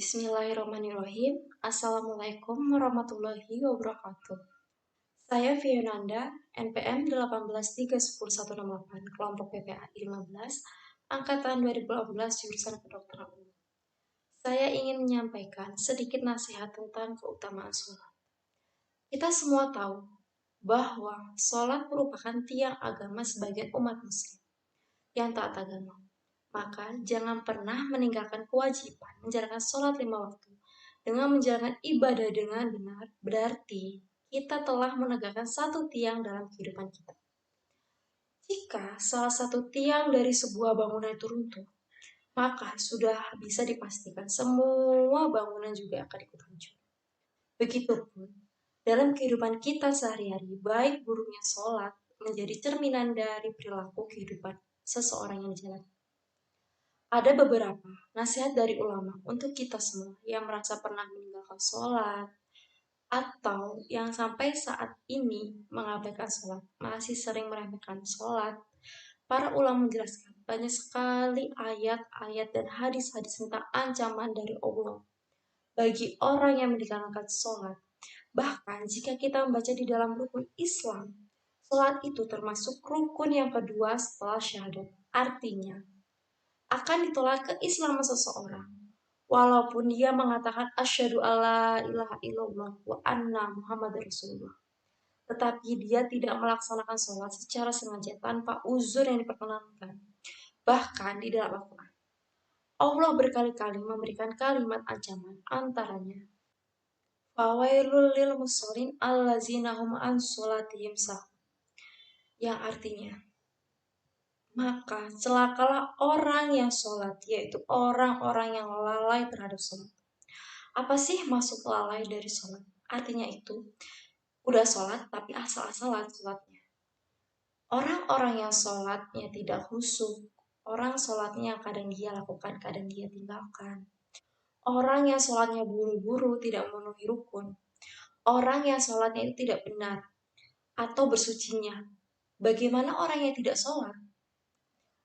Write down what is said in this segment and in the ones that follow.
Bismillahirrahmanirrahim. Assalamualaikum warahmatullahi wabarakatuh. Saya Fionanda, NPM 1831018, kelompok PPA 15, angkatan 2018, jurusan kedokteran umum. Saya ingin menyampaikan sedikit nasihat tentang keutamaan sholat. Kita semua tahu bahwa sholat merupakan tiang agama sebagian umat muslim yang taat agama. Maka jangan pernah meninggalkan kewajiban menjalankan sholat 5 waktu. Dengan menjalankan ibadah dengan benar, berarti kita telah menegakkan satu tiang dalam kehidupan kita. Jika salah satu tiang dari sebuah bangunan itu runtuh, maka sudah bisa dipastikan semua bangunan juga akan ikut hancur. Begitupun dalam kehidupan kita sehari-hari, baik buruknya sholat menjadi cerminan dari perilaku kehidupan seseorang yang dijalani. Ada beberapa nasihat dari ulama untuk kita semua yang merasa pernah meninggalkan sholat atau yang sampai saat ini mengabaikan sholat, masih sering meremehkan sholat. Para ulama menjelaskan banyak sekali ayat-ayat dan hadis-hadis tentang ancaman dari Allah bagi orang yang meninggalkan sholat. Bahkan jika kita membaca di dalam rukun Islam, sholat itu termasuk rukun yang kedua setelah syahadat. Artinya, akan ditolak keislaman seseorang walaupun dia mengatakan asyhadu alla ilaha illallah wa anna muhammadar rasulullah, tetapi dia tidak melaksanakan sholat secara sengaja tanpa uzur yang diperkenankan. Bahkan di dalam Al-Quran, Allah berkali-kali memberikan kalimat ancaman, antaranya fawailul lil musallin allazina hum an sholatihim sahun, yang artinya maka celakalah orang yang sholat, yaitu orang-orang yang lalai terhadap sholat. Apa sih maksud lalai dari sholat? Artinya itu, udah sholat tapi asal-asalan sholatnya. Orang-orang yang sholatnya tidak khusyuk, orang sholatnya yang kadang dia lakukan, kadang dia tinggalkan. Orang yang sholatnya buru-buru, tidak memenuhi rukun. Orang yang sholatnya itu tidak benar, atau bersucinya. Bagaimana orang yang tidak sholat?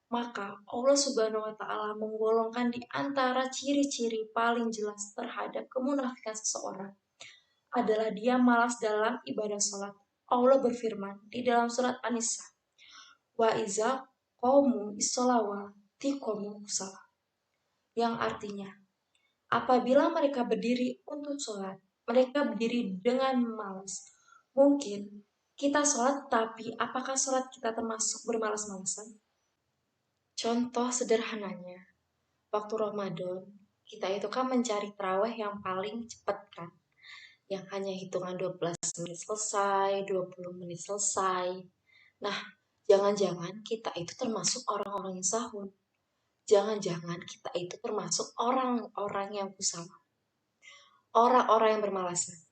Maka Allah Subhanahu wa Ta'ala menggolongkan di antara ciri-ciri paling jelas terhadap kemunafikan seseorang adalah dia malas dalam ibadah sholat. Allah berfirman di dalam surat An-Nisa, wa iza qaumu is-sholawati qamu kusala, yang artinya apabila mereka berdiri untuk sholat, mereka berdiri dengan malas. Mungkin kita sholat, tapi apakah sholat kita termasuk bermalas-malasan? Contoh sederhananya, waktu Ramadan, kita itu kan mencari tarawih yang paling cepat kan, yang hanya hitungan 12 menit selesai, 20 menit selesai. Nah, jangan-jangan kita itu termasuk orang-orang yang sahun. Jangan-jangan kita itu termasuk orang-orang yang kusala. Orang-orang yang bermalasan.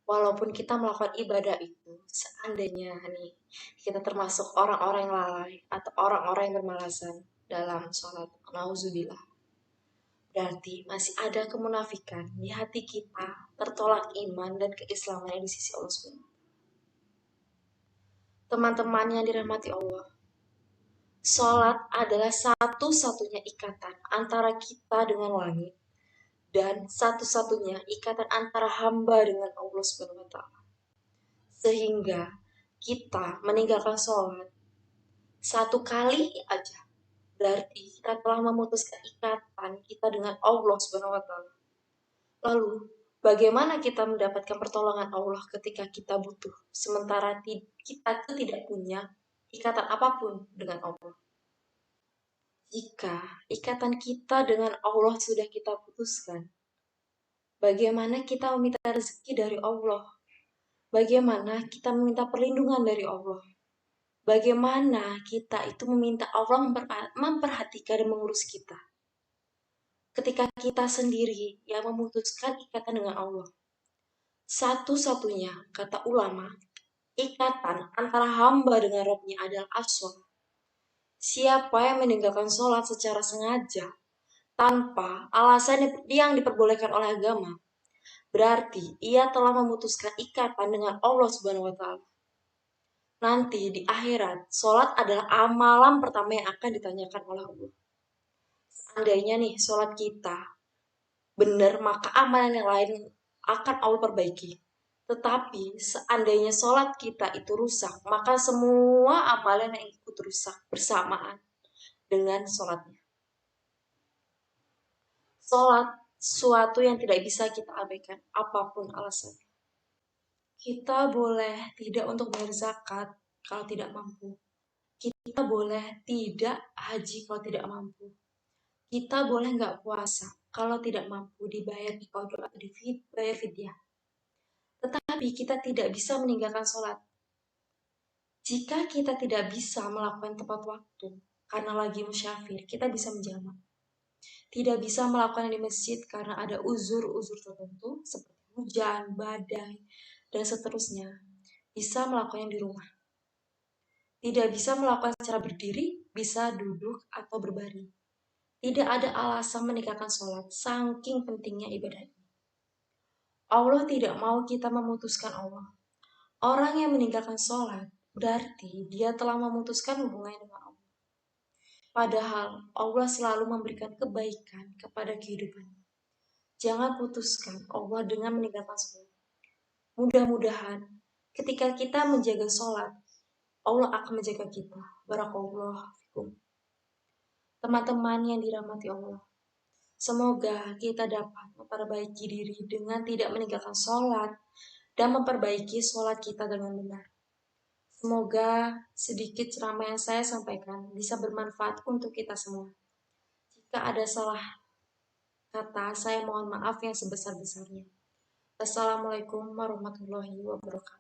Walaupun kita melakukan ibadah itu, seandainya nih kita termasuk orang-orang yang lalai atau orang-orang yang bermalasan dalam sholat, nauzubillah, berarti masih ada kemunafikan di hati kita, tertolak iman dan keislamannya di sisi Allah SWT. Teman-teman yang dirahmati Allah, sholat adalah satu-satunya ikatan antara kita dengan langit dan satu-satunya ikatan antara hamba dengan Allah SWT. Sehingga kita meninggalkan sholat satu kali aja, berarti kita telah memutuskan ikatan kita dengan Allah Subhanahu wa Ta'ala. Lalu, bagaimana kita mendapatkan pertolongan Allah ketika kita butuh, sementara kita tidak punya ikatan apapun dengan Allah? Jika ikatan kita dengan Allah sudah kita putuskan, bagaimana kita meminta rezeki dari Allah? Bagaimana kita meminta perlindungan dari Allah? Bagaimana kita itu meminta Allah memperhatikan dan mengurus kita? Ketika kita sendiri yang memutuskan ikatan dengan Allah. Satu-satunya, kata ulama, ikatan antara hamba dengan Rabb-nya adalah as-sholat. Siapa yang meninggalkan sholat secara sengaja, tanpa alasan yang diperbolehkan oleh agama, berarti ia telah memutuskan ikatan dengan Allah Subhanahu wa Ta'ala. Nanti di akhirat, sholat adalah amalan pertama yang akan ditanyakan oleh Allah. Seandainya nih sholat kita benar, maka amalan yang lain akan Allah perbaiki. Tetapi seandainya sholat kita itu rusak, maka semua amalan yang ikut rusak bersamaan dengan sholatnya. Sholat suatu yang tidak bisa kita abaikan, apapun alasannya. Kita boleh tidak untuk bayar zakat kalau tidak mampu. Kita boleh tidak haji kalau tidak mampu. Kita boleh nggak puasa kalau tidak mampu dibayar qada, dibayar fidyah. Tetapi kita tidak bisa meninggalkan sholat. Jika kita tidak bisa melakukan tepat waktu karena lagi musyafir, kita bisa menjamak. Tidak bisa melakukan di masjid karena ada uzur-uzur tertentu seperti hujan, badai, dan seterusnya. Bisa melakukannya di rumah. Tidak bisa melakukan secara berdiri, bisa duduk atau berbaring. Tidak ada alasan meninggalkan sholat, saking pentingnya ibadah ini. Allah tidak mau kita memutuskan Allah. Orang yang meninggalkan sholat, berarti dia telah memutuskan hubungannya dengan Allah. Padahal Allah selalu memberikan kebaikan kepada kehidupan. Jangan putuskan Allah dengan meninggalkan sholat. Mudah-mudahan ketika kita menjaga sholat, Allah akan menjaga kita. Barakallahu fikum. Teman-teman yang dirahmati Allah, semoga kita dapat memperbaiki diri dengan tidak meninggalkan sholat dan memperbaiki sholat kita dengan benar. Semoga sedikit ceramah yang saya sampaikan bisa bermanfaat untuk kita semua. Jika ada salah kata, saya mohon maaf yang sebesar-besarnya. Assalamualaikum warahmatullahi wabarakatuh.